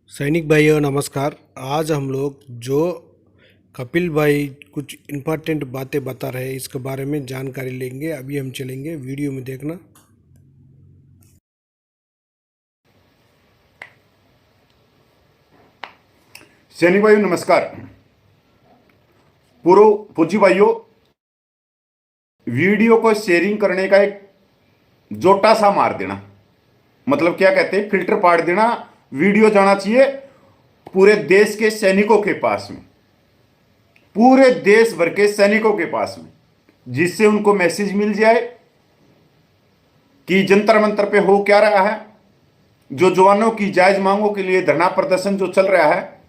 सैनिक भाइयों नमस्कार। आज हम लोग जो कपिल भाई कुछ इम्पोर्टेंट बातें बता रहे हैं इसके बारे में जानकारी लेंगे। अभी हम चलेंगे, वीडियो में देखना। सैनिक भाइयों नमस्कार। पूर्व फौजी भाइयों, वीडियो को शेयरिंग करने का एक जोटा सा मार देना, मतलब क्या कहते हैं, फिल्टर पाड़ देना। वीडियो जाना चाहिए पूरे देश के सैनिकों के पास में, पूरे देश भर के सैनिकों के पास में, जिससे उनको मैसेज मिल जाए कि जंतर मंतर पे हो क्या रहा है, जो जवानों की जायज मांगों के लिए धरना प्रदर्शन जो चल रहा है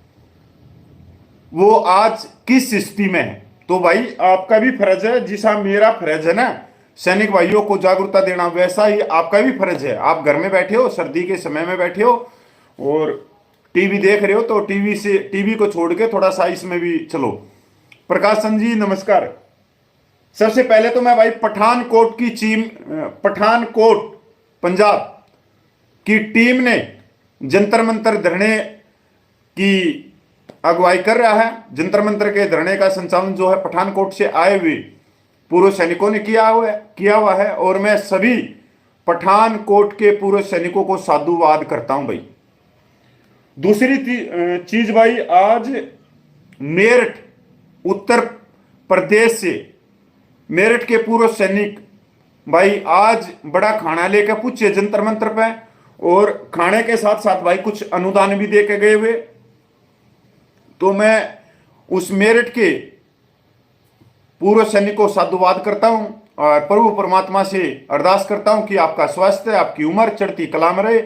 वो आज किस स्थिति में है। तो भाई आपका भी फर्ज है, जैसा मेरा फर्ज है ना सैनिक भाइयों को जागरूकता देना, वैसा ही आपका भी फर्ज है। आप घर में बैठे हो, सर्दी के समय में बैठे हो और टीवी देख रहे हो, तो टीवी को छोड़ के थोड़ा सा इसमें भी चलो। प्रकाश चंद जी नमस्कार। सबसे पहले तो मैं भाई पठानकोट पंजाब की टीम ने जंतर मंतर धरने की अगुवाई कर रहा है। जंतर मंतर के धरने का संचालन जो है पठानकोट से आए हुए पूर्व सैनिकों ने किया हुआ है और मैं सभी पठानकोट के पूर्व सैनिकों को साधुवाद करता हूं भाई। दूसरी चीज भाई, आज मेरठ उत्तर प्रदेश से मेरठ के पूर्व सैनिक भाई आज बड़ा खाना लेकर पूछे जंतर मंतर पे, और खाने के साथ साथ भाई कुछ अनुदान भी दे के गए हुए। तो मैं उस मेरठ के पूर्व सैनिक को साधुवाद करता हूं और प्रभु परमात्मा से अरदास करता हूं कि आपका स्वास्थ्य, आपकी उम्र चढ़ती कला में रहे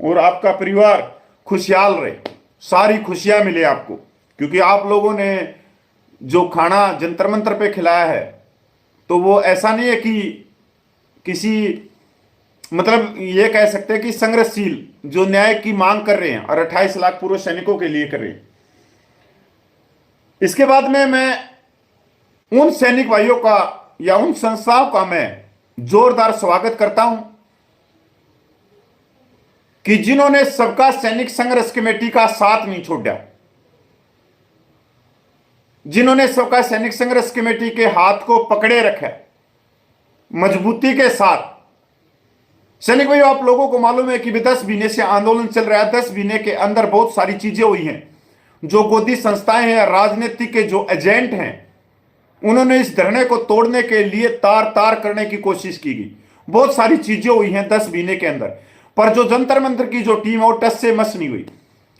और आपका परिवार खुशहाल रहे, सारी खुशियां मिले आपको। क्योंकि आप लोगों ने जो खाना जंतर मंतर पे खिलाया है, तो वो ऐसा नहीं है कि किसी, मतलब ये कह सकते हैं कि संघर्षशील जो न्याय की मांग कर रहे हैं और 28 लाख पूर्व सैनिकों के लिए कर रहे हैं। इसके बाद में मैं उन सैनिक भाइयों का या उन संस्थाओं का मैं जोरदार स्वागत करता हूं कि जिन्होंने सबका सैनिक संघर्ष कमेटी का साथ नहीं छोड़ा, जिन्होंने सबका सैनिक संघर्ष कमेटी के हाथ को पकड़े रखा मजबूती के साथ। सैनिक भाइयों, आप लोगों को मालूम है कि 10 महीने से आंदोलन चल रहा है। 10 महीने के अंदर बहुत सारी चीजें हुई हैं। जो गोदी संस्थाएं हैं, राजनीतिक के जो एजेंट हैं, उन्होंने इस धरने को तोड़ने के लिए तार तार करने की कोशिश की गई। बहुत सारी चीजें हुई हैं 10 महीने के अंदर, पर जो जंतर मंतर की जो टीम है वो टस से मस नहीं हुई।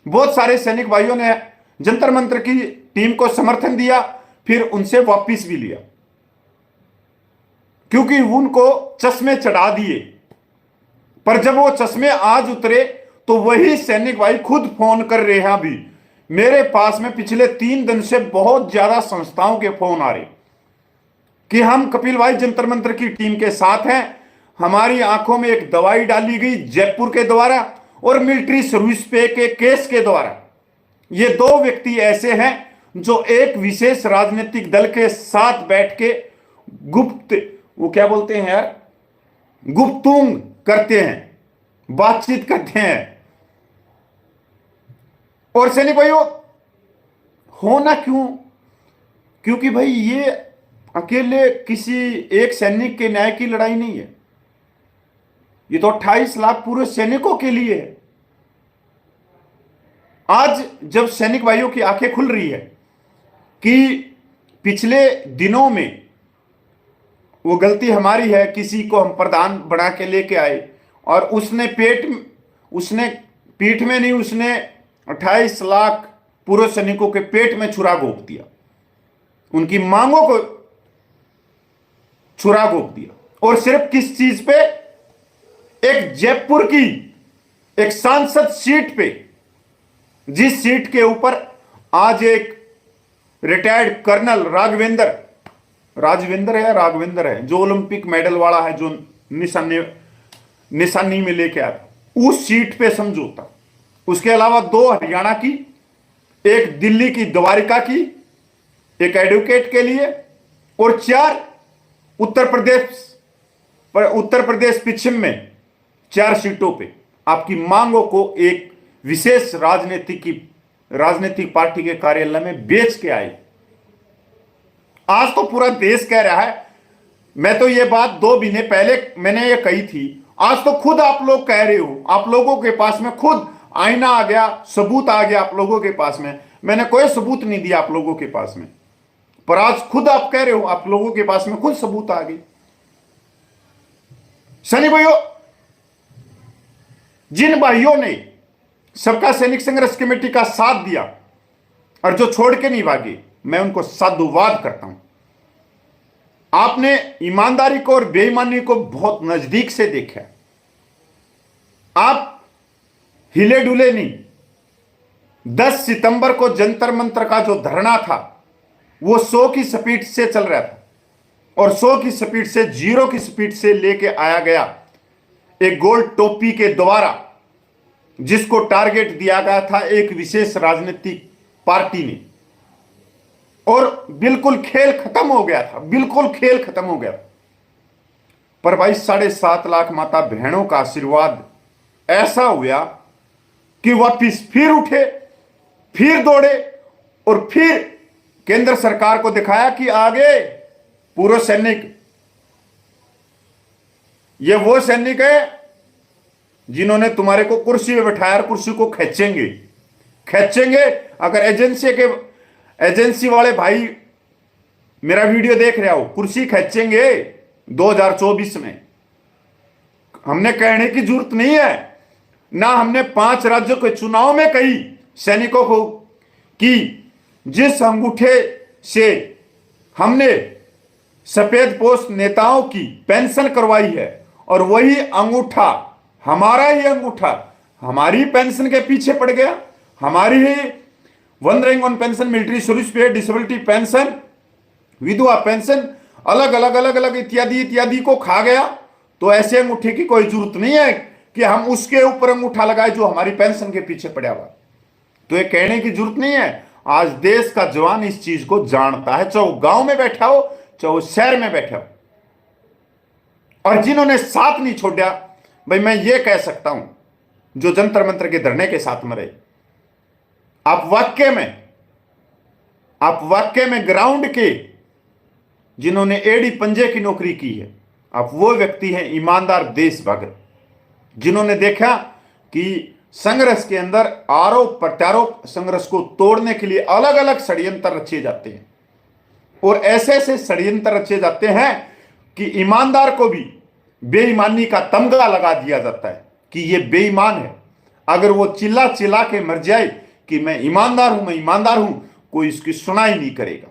बहुत सारे सैनिक भाइयों ने जंतर मंतर की टीम को समर्थन दिया, फिर उनसे वापिस भी लिया, क्योंकि उनको चश्मे चढ़ा दिए। पर जब वो चश्मे आज उतरे तो वही सैनिक भाई खुद फोन कर रहे हैं। अभी मेरे पास में पिछले 3 दिन से बहुत ज्यादा संस्थाओं के फोन आ रहे कि हम कपिल भाई जंतर मंतर की टीम के साथ हैं। हमारी आंखों में एक दवाई डाली गई जयपुर के द्वारा और मिलिट्री सर्विस पे के केस के द्वारा। ये 2 व्यक्ति ऐसे हैं जो एक विशेष राजनीतिक दल के साथ बैठ के गुप्त, वो क्या बोलते हैं यार, गुप्तुंग करते हैं, बातचीत करते हैं। और सैनिक भाइयों, होना क्यों? क्योंकि भाई ये अकेले किसी एक सैनिक के न्याय की लड़ाई नहीं है, ये तो 28 लाख पूरे सैनिकों के लिए है। आज जब सैनिक भाइयों की आंखें खुल रही है कि पिछले दिनों में वो गलती हमारी है, किसी को हम प्रधान बना के लेके आए और उसने पीठ में नहीं, उसने 28 लाख पूर्व सैनिकों के पेट में छुरा घोंप दिया, उनकी मांगों को छुरा घोंप दिया। और सिर्फ किस चीज पे? एक जयपुर की एक सांसद सीट पे, जिस सीट के ऊपर आज एक रिटायर्ड कर्नल राघवेंद्र है जो ओलंपिक मेडल वाला है, जो निशानी में लेके आया, उस सीट पे समझौता। उसके अलावा 2 हरियाणा की, एक दिल्ली की द्वारिका की, एक एडवोकेट के लिए, और 4 उत्तर प्रदेश पश्चिम में 4 सीटों पे आपकी मांगों को एक विशेष राजनीतिक पार्टी के कार्यालय में बेच के आए। आज तो पूरा देश कह रहा है, मैं तो ये बात 2 महीने पहले मैंने ये कही थी, आज तो खुद आप लोग कह रहे हो, आप लोगों के पास में खुद आईना आ गया, सबूत आ गया आप लोगों के पास में। मैंने कोई सबूत नहीं दिया आप लोगों के पास में, पर आज खुद आप कह रहे हो, आप लोगों के पास में खुद सबूत आ गए। सैनिक भाइयों, जिन भाइयों ने सबका सैनिक संघर्ष कमेटी का साथ दिया और जो छोड़ के नहीं भागे, मैं उनको साधुवाद करता हूं। आपने ईमानदारी को और बेईमानी को बहुत नजदीक से देखा। आप हिले डुले नहीं। 10 सितंबर को जंतर मंतर का जो धरना था वो 100 की स्पीड से चल रहा था और 100 की स्पीड से 0 की स्पीड से लेके आया गया एक गोल टोपी के द्वारा, जिसको टारगेट दिया गया था एक विशेष राजनीतिक पार्टी ने, और बिल्कुल खेल खत्म हो गया था, बिल्कुल खेल खत्म हो गया। पर भाई 7.5 लाख माता बहनों का आशीर्वाद ऐसा हुआ कि वापिस फिर उठे, फिर दौड़े और फिर केंद्र सरकार को दिखाया कि आगे पूर्व सैनिक, ये वो सैनिक है जिन्होंने तुम्हारे को कुर्सी पे बिठाया और कुर्सी को खींचेंगे। अगर एजेंसी वाले भाई मेरा वीडियो देख रहे हो, कुर्सी खींचेंगे 2024 में। हमने कहने की जरूरत नहीं है, ना हमने 5 राज्यों के चुनाव में कही सैनिकों को कि जिस अंगूठे से हमने सफेद पोस्ट नेताओं की पेंशन करवाई है और वही अंगूठा, हमारा ही अंगूठा हमारी पेंशन के पीछे पड़ गया, हमारी ही one rank on pension, military service pay, disability pension, विधवा पेंशन, अलग अलग इत्यादि को खा गया। तो ऐसे अंगूठे की कोई जरूरत नहीं है कि हम उसके ऊपर अंगूठा लगाए जो हमारी पेंशन के पीछे पड़ा हुआ। तो ये कहने की जरूरत नहीं है। आज देश का जवान इस चीज को जानता है, चाहे वो गांव में बैठा हो चाहे वो शहर में बैठा हो। और जिन्होंने साथ नहीं छोड़ा, भाई मैं ये कह सकता हूं, जो जंतर मंतर के धरने के साथ में रहे, आप वाक्य में ग्राउंड के जिन्होंने एड़ी पंजे की नौकरी की है, आप वो व्यक्ति हैं ईमानदार देशभक्त, जिन्होंने देखा कि संघर्ष के अंदर आरोप प्रत्यारोप, संघर्ष को तोड़ने के लिए अलग अलग षड्यंत्र रचे जाते हैं और ऐसे ऐसे षड्यंत्र रचे जाते हैं कि ईमानदार को भी बेईमानी का तमगा लगा दिया जाता है कि ये बेईमान है। अगर वो चिल्ला चिल्ला के मर जाए कि मैं ईमानदार हूं, कोई इसकी सुनाई नहीं करेगा,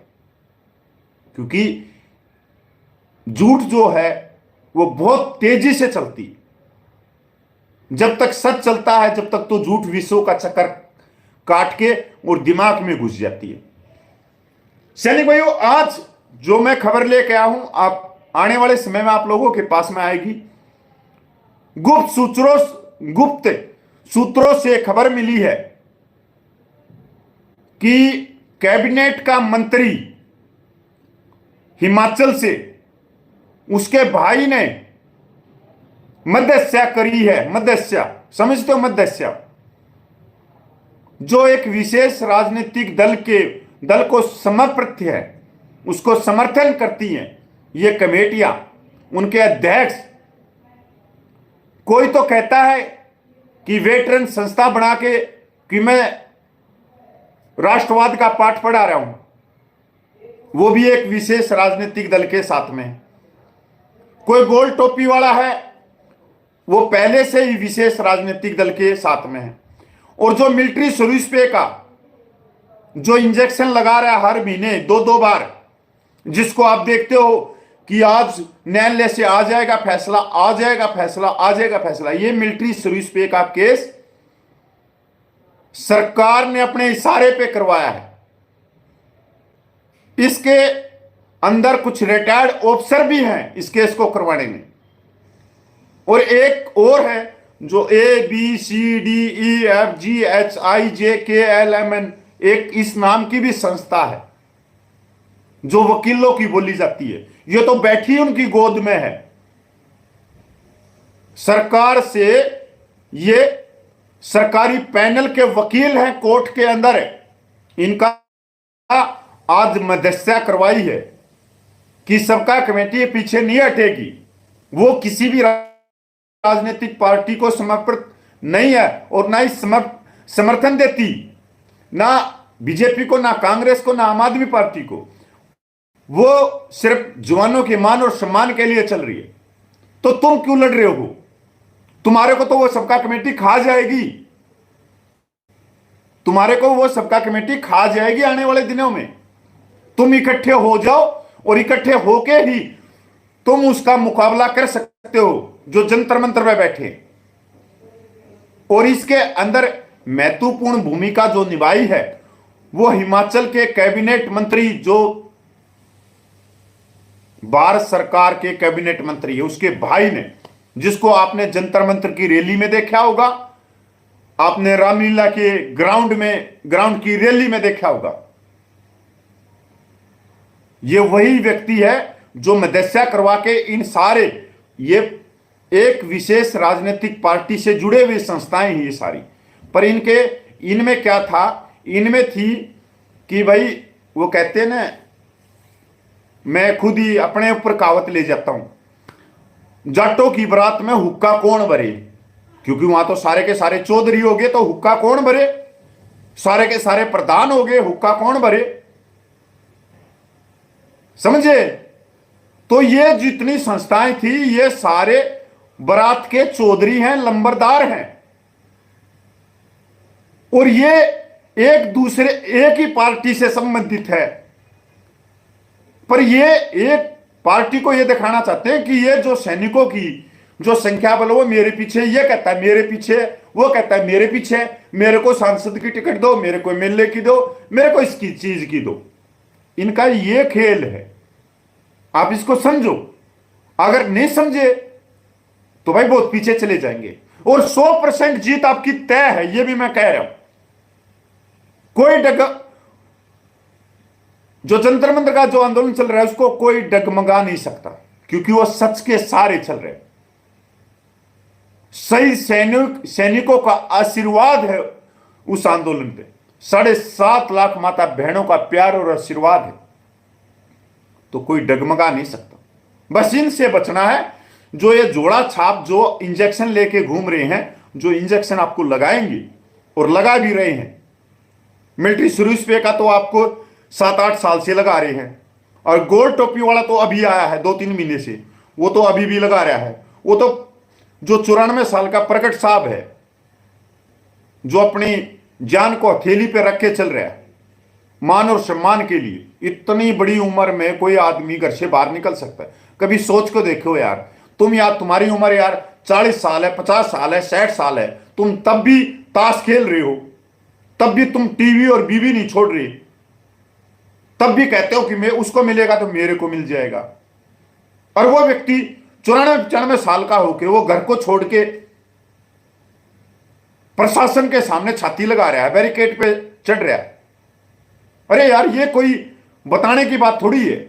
क्योंकि झूठ जो है वो बहुत तेजी से चलती है। जब तक सच चलता है, जब तक तो झूठ विषयों का चक्कर काट के और दिमाग में घुस जाती है। सैनिक भाइयों, आज जो मैं खबर लेके आया हूं, आप आने वाले समय में आप लोगों के पास में आएगी। गुप्त सूत्रों से खबर मिली है कि कैबिनेट का मंत्री हिमाचल से, उसके भाई ने मध्यस्थता करी है। मध्यस्थता समझते हो? मध्यस्थता जो एक विशेष राजनीतिक दल को समर्पित है, उसको समर्थन करती हैं ये कमेटियां, उनके अध्यक्ष। कोई तो कहता है कि वेटरन संस्था बना के कि मैं राष्ट्रवाद का पाठ पढ़ा रहा हूं, वो भी एक विशेष राजनीतिक दल के साथ में है। कोई गोल टोपी वाला है, वो पहले से ही विशेष राजनीतिक दल के साथ में है। और जो मिलिट्री सर्विस पे का जो इंजेक्शन लगा रहा है हर महीने 2-2 बार, जिसको आप देखते हो कि आज न्यायालय से आ जाएगा फैसला, ये मिलिट्री सर्विस पे का केस सरकार ने अपने इशारे पे करवाया है। इसके अंदर कुछ रिटायर्ड ऑफिसर भी हैं इस केस को करवाने में, और एक और है जो ABCDEFGHIJKLMN, एक इस नाम की भी संस्था है जो वकीलों की बोली जाती है। ये तो बैठी उनकी गोद में है। सरकार से ये सरकारी पैनल के वकील हैं, कोर्ट के अंदर है, इनका आज मध्यस्थता करवाई है कि सबका कमेटी पीछे नहीं हटेगी, वो किसी भी राजनीतिक पार्टी को समर्पित नहीं है और ना ही समर्थन देती, ना बीजेपी को, ना कांग्रेस को, ना आम आदमी पार्टी को। वो सिर्फ जवानों के मान और सम्मान के लिए चल रही है। तो तुम क्यों लड़ रहे हो? तुम्हारे को तो वो सबका कमेटी खा जाएगी, तुम्हारे को वो सबका कमेटी खा जाएगी आने वाले दिनों में। तुम इकट्ठे हो जाओ और इकट्ठे होके ही तुम उसका मुकाबला कर सकते हो जो जंतर मंतर में बैठे। और इसके अंदर महत्वपूर्ण भूमिका जो निभाई है वो हिमाचल के कैबिनेट मंत्री, जो भारत सरकार के कैबिनेट मंत्री है, उसके भाई ने, जिसको आपने जंतर मंतर की रैली में देखा होगा, आपने रामलीला के ग्राउंड की रैली में देखा होगा। ये वही व्यक्ति है जो मध्यस्थता करवा के इन सारे, ये एक विशेष राजनीतिक पार्टी से जुड़े हुए संस्थाएं हैं ये सारी, पर इनमें क्या था, इनमें थी कि भाई वो कहते हैं ना, मैं खुद ही अपने ऊपर कहावत ले जाता हूं, जाटों की बारात में हुक्का कौन भरे, क्योंकि वहां तो सारे के सारे चौधरी हो गए, तो हुक्का कौन भरे, सारे के सारे प्रधान हो गए, हुक्का कौन भरे, समझे? तो ये जितनी संस्थाएं थी ये सारे बारात के चौधरी हैं, लंबरदार हैं, और ये एक ही पार्टी से संबंधित है। पर ये एक पार्टी को ये दिखाना चाहते हैं कि ये जो सैनिकों की जो संख्या बल, वो मेरे पीछे, ये कहता है मेरे पीछे, वो कहता है मेरे पीछे, मेरे को सांसद की टिकट दो, मेरे को एमएलए की दो, मेरे को इसकी चीज की दो। इनका ये खेल है, आप इसको समझो। अगर नहीं समझे तो भाई बहुत पीछे चले जाएंगे। और 100% जीत आपकी तय है, ये भी मैं कह रहा हूं। कोई जो जंतर मंतर का जो आंदोलन चल रहा है उसको कोई डगमगा नहीं सकता, क्योंकि वो सच के सारे चल रहे हैं। सही सैनिकों का आशीर्वाद है उस आंदोलन पे, 7.5 लाख माता बहनों का प्यार और आशीर्वाद है, तो कोई डगमगा नहीं सकता। बस इनसे बचना है, जो ये जोड़ा छाप जो इंजेक्शन लेके घूम रहे हैं, जो इंजेक्शन आपको लगाएंगे और लगा भी रहे हैं। मिलिट्री सर्विस पे का तो आपको 7-8 साल से लगा रहे हैं, और गोल टोपी वाला तो अभी आया है 2-3 महीने से, वो तो अभी भी लगा रहा है। वो तो जो 94 साल का प्रकट साहब है, जो अपनी जान को हथेली पे रख के चल रहा है मान और सम्मान के लिए। इतनी बड़ी उम्र में कोई आदमी घर से बाहर निकल सकता है? कभी सोच को देखो यार, तुम यार, तुम्हारी उम्र यार 40 साल है, 50 साल है, 60 साल है, तुम तब भी ताश खेल रहे हो, तब भी तुम टीवी और बीवी नहीं छोड़ रहे, तब भी कहते हो कि मैं उसको मिलेगा तो मेरे को मिल जाएगा। और वो व्यक्ति 94-95 साल का होकर वो घर को छोड़ के प्रशासन के सामने छाती लगा रहा है, बैरिकेड पे चढ़ रहा है। अरे यार, ये कोई बताने की बात थोड़ी है।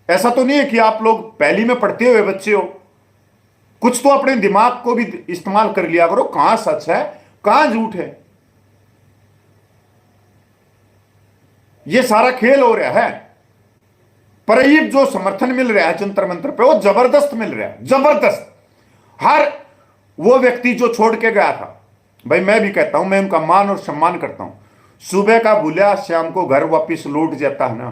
ऐसा तो नहीं है कि आप लोग पहली में पढ़ते हुए बच्चे हो, कुछ तो अपने दिमाग को भी इस्तेमाल कर लिया करो। कहां सच है, कहां झूठ है, ये सारा खेल हो रहा है। पर ये जो समर्थन मिल रहा है जंतर मंतर पे, वो जबरदस्त मिल रहा है, जबरदस्त। हर वो व्यक्ति जो छोड़ के गया था, भाई मैं भी कहता हूं, मैं उनका मान और सम्मान करता हूं। सुबह का भूलिया शाम को घर वापिस लौट जाता है ना,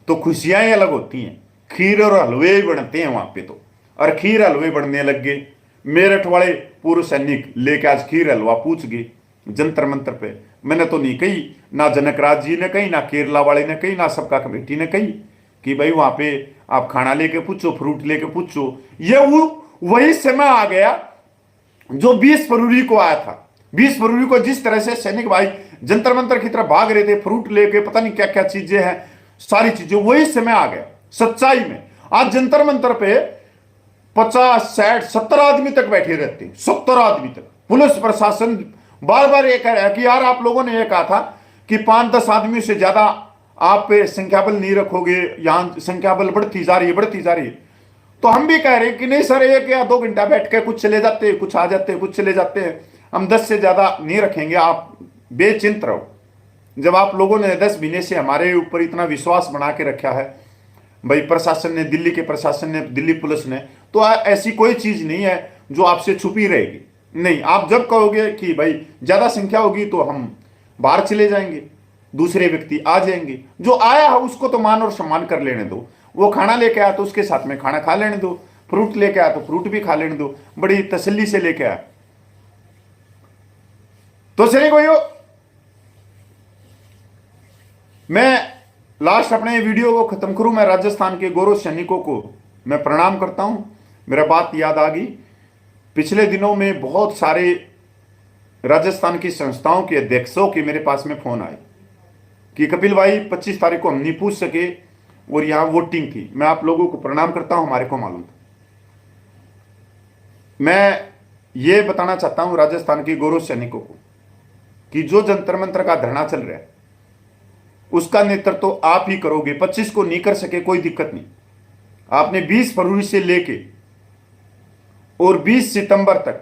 तो खुशियां ही अलग होती हैं। खीर और हलवे ही बनते हैं वहां पे तो, और खीर हलवे बनने लग गए। मेरठ वाले पूर्व सैनिक लेके आज खीर हलवा पूछ गए जंतर मंतर पे। मैंने तो नहीं कही, ना जनकराज जी ने कही, ना केरला वाले ने कही, ना सबका कमेटी ने कही कि भाई वहां पे आप खाना लेके पूछो, फ्रूट लेके पूछो। ये वही समय आ गया जो 20 फरवरी को आया था। 20 फरवरी को जिस तरह से सैनिक भाई जंतर मंतर की तरफ भाग रहे थे, फ्रूट लेके, पता नहीं क्या क्या चीजें हैं, सारी चीजें, वही समय आ गया सच्चाई में। आज जंतर मंतर पे 50, 60, 70 आदमी तक बैठे रहते हैं, 70 आदमी तक। पुलिस प्रशासन बार बार ये कह रहा है कि यार आप लोगों ने ये कहा था कि 5-10 आदमी से ज्यादा आप संख्या बल नहीं रखोगे, यहां संख्या बल बढ़ती जा रही है, बढ़ती जा रही है। तो हम भी कह रहे हैं कि नहीं सर 1 या 2 घंटा बैठ के कुछ चले जाते हैं, कुछ आ जाते हैं, कुछ चले जाते हैं, हम 10 से ज्यादा नहीं रखेंगे, आप बेचिंत रहो। जब आप लोगों ने 10 महीने से हमारे ऊपर इतना विश्वास बना के रखा है भाई, प्रशासन ने, दिल्ली के प्रशासन ने, दिल्ली पुलिस ने, तो ऐसी कोई चीज नहीं है जो आपसे छुपी रहेगी। नहीं, आप जब कहोगे कि भाई ज्यादा संख्या होगी तो हम बाहर चले जाएंगे, दूसरे व्यक्ति आ जाएंगे, जो आया है उसको तो मान और सम्मान कर लेने दो। वो खाना लेके आया तो उसके साथ में खाना खा लेने दो, फ्रूट लेके आया तो फ्रूट भी खा लेने दो, बड़ी तसल्ली से लेके आया। तो चलिए भाइयों, मैं लास्ट अपने वीडियो को खत्म करूं। मैं राजस्थान के गौरव सैनिकों को मैं प्रणाम करता हूं। मेरा बात याद आ गई, पिछले दिनों में बहुत सारे राजस्थान की संस्थाओं के अध्यक्षों के मेरे पास में फोन आए कि कपिल भाई 25 तारीख को हम नहीं पूछ सके और यहां वोटिंग थी। मैं आप लोगों को प्रणाम करता हूं, हमारे को मालूम था। मैं ये बताना चाहता हूं राजस्थान के गौरव सैनिकों को कि जो जंतर मंतर का धरना चल रहा है उसका नेतृत्व तो आप ही करोगे। 25 को नहीं कर सके कोई दिक्कत नहीं, आपने 20 फरवरी से लेके और 20 सितंबर तक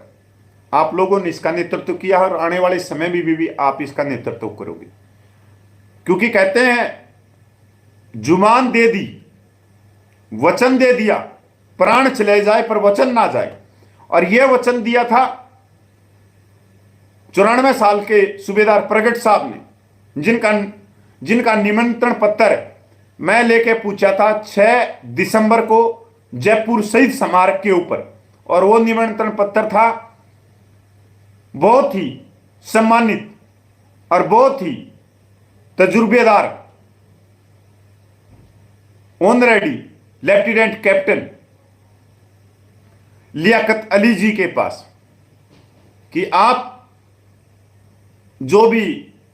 आप लोगों ने इसका नेतृत्व किया और आने वाले समय में भी आप इसका नेतृत्व करोगे। क्योंकि कहते हैं जुबान दे दी, वचन दे दिया, प्राण चले जाए पर वचन ना जाए। और यह वचन दिया था 94 साल के सूबेदार प्रगट साहब ने, जिनका निमंत्रण पत्र मैं लेके पूछा था 6 दिसंबर को जयपुर शहीद स्मारक के ऊपर। और वो निमंत्रण पत्र था बहुत ही सम्मानित और बहुत ही तजुर्बेदार honorary lieutenant captain Liaquat Ali ji के पास कि आप जो भी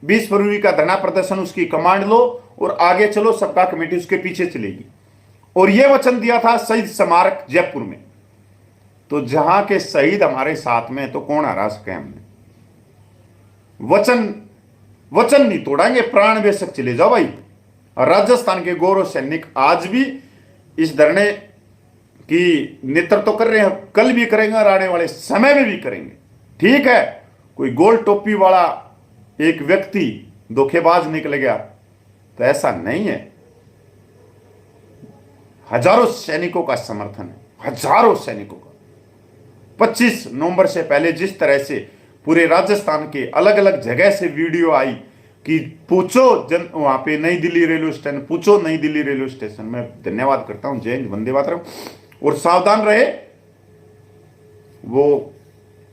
20 फरवरी का धरना प्रदर्शन उसकी कमांड लो और आगे चलो, सबका कमेटी उसके पीछे चलेगी। और यह वचन दिया था शहीद स्मारक जयपुर में। तो जहां के शहीद हमारे साथ में तो कौन हरा सके हमने। वचन नहीं तोड़ेंगे, प्राण बेशक चले जाओ भाई। और राजस्थान के गौरव सैनिक आज भी इस धरने की नेतृत्व कर रहे हैं, कल भी करेंगे और आने वाले समय में भी करेंगे। ठीक है, कोई गोल टोपी वाला एक व्यक्ति धोखेबाज निकल गया तो ऐसा नहीं है। हजारों सैनिकों का समर्थन है, हजारों सैनिकों का। 25 नवंबर से पहले जिस तरह से पूरे राजस्थान के अलग अलग जगह से वीडियो आई कि पूछो वहां पे नई दिल्ली रेलवे स्टेशन, पूछो नई दिल्ली रेलवे स्टेशन। मैं धन्यवाद करता हूं, जय हिंद, वंदे मातरम। और सावधान रहे, वो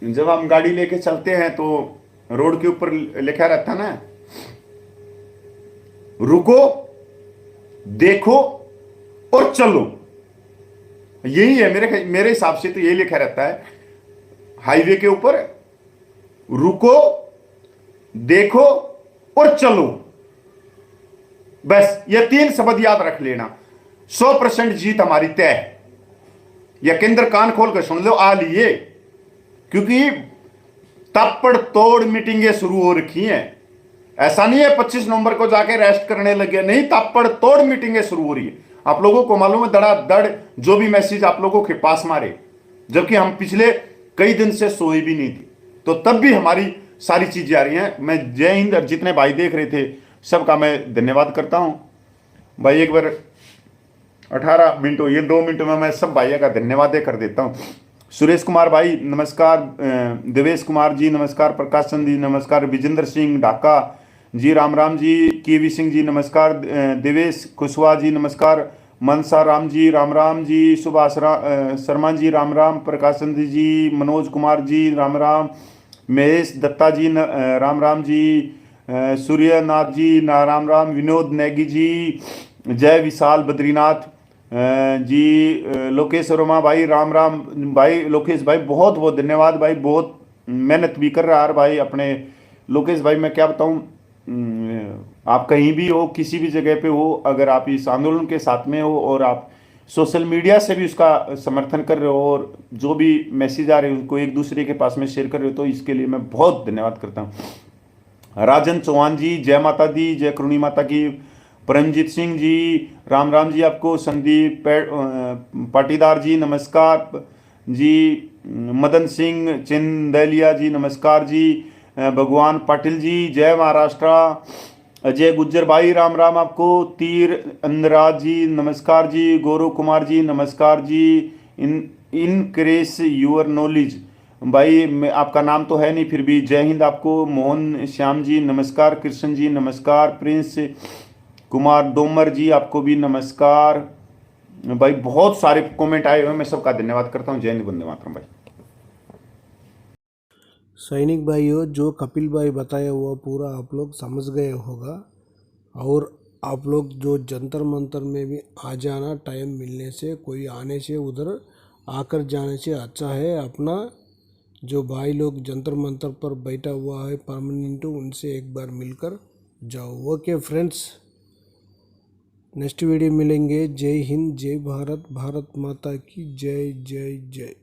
जब हम गाड़ी लेके चलते हैं तो रोड के ऊपर लिखा रहता ना, रुको, देखो और चलो। यही है मेरे हिसाब से तो यही लिखा रहता है हाईवे के ऊपर, रुको, देखो और चलो। बस ये 3 शब्द याद रख लेना, 100% जीत हमारी तय है। या केंद्र कान खोल कर सुन लो, आ लिए। क्योंकि तपड़ तोड़ मीटिंगें शुरू हो रखी हैं। ऐसा नहीं है 25 नवंबर को जाके रेस्ट करने लगे, नहीं, तपड़ तोड़ मीटिंगें शुरू हो रही है। आप लोगों को मालूम है धड़ाधड़ जो भी मैसेज आप लोगों के पास मारे, जबकि हम पिछले कई दिन से सोए भी नहीं थे, तो तब भी हमारी सारी चीजें आ रही हैं। मैं जय हिंद, और जितने भाई देख रहे थे सबका मैं धन्यवाद करता हूं भाई। एक बार 18 मिनट हो, ये 2 मिनट में मैं सब भाइयों का धन्यवाद कर देता हूं। सुरेश कुमार भाई नमस्कार, देवेश कुमार जी नमस्कार, प्रकाश चंद जी नमस्कार, विजेंद्र सिंह ढाका जी राम राम जी, केवी सिंह जी नमस्कार, देवेश कुशवाहा जी नमस्कार, मनसा राम जी, सुभाष शर्मा जी राम राम, प्रकाश चंद जी, मनोज कुमार जी राम राम, महेश दत्ता जी राम राम जी, सूर्यनाथ जी राम राम, विनोद नेगी जी, जय विशाल बद्रीनाथ जी, लोकेश वर्मा भाई राम राम भाई। लोकेश भाई बहुत बहुत धन्यवाद भाई, बहुत मेहनत भी कर रहा है भाई अपने। लोकेश भाई मैं क्या बताऊं, आप कहीं भी हो, किसी भी जगह पे हो, अगर आप इस आंदोलन के साथ में हो और आप सोशल मीडिया से भी उसका समर्थन कर रहे हो और जो भी मैसेज आ रहे हो उसको एक दूसरे के पास में शेयर कर रहे हो, तो इसके लिए मैं बहुत धन्यवाद करता हूँ। राजन चौहान जी, जय माता दी, जय करुणी माता की। परमजीत सिंह जी, राम राम जी आपको। संदीप पाटीदार जी नमस्कार जी। मदन सिंह चिंदलिया जी नमस्कार जी। भगवान पाटिल जी जय महाराष्ट्र। अजय गुज्जर भाई राम राम आपको। तीर अंदराज जी नमस्कार जी। गौरव कुमार जी नमस्कार जी। इनक्रेस यूर नॉलेज भाई, मैं आपका नाम तो है नहीं फिर भी जय हिंद आपको। मोहन श्याम जी नमस्कार। कृष्ण जी नमस्कार। प्रिंस कुमार दोमर जी आपको भी नमस्कार भाई। बहुत सारे कमेंट आए हुए, मैं सबका धन्यवाद करता हूँ। जय हिंद, वंदे मातरम भाई। सैनिक भाइयों, जो कपिल भाई बताया हुआ पूरा आप लोग समझ गए होगा। और आप लोग जो जंतर मंतर में भी आ जाना, टाइम मिलने से, कोई आने से, उधर आकर जाने से अच्छा है अपना जो भाई लोग जंतर मंतर पर बैठा हुआ है परमानेंट, उनसे एक बार मिलकर जाओ। ओके फ्रेंड्स, नेक्स्ट वीडियो मिलेंगे। जय हिंद, जय भारत, भारत माता की जय जय जय।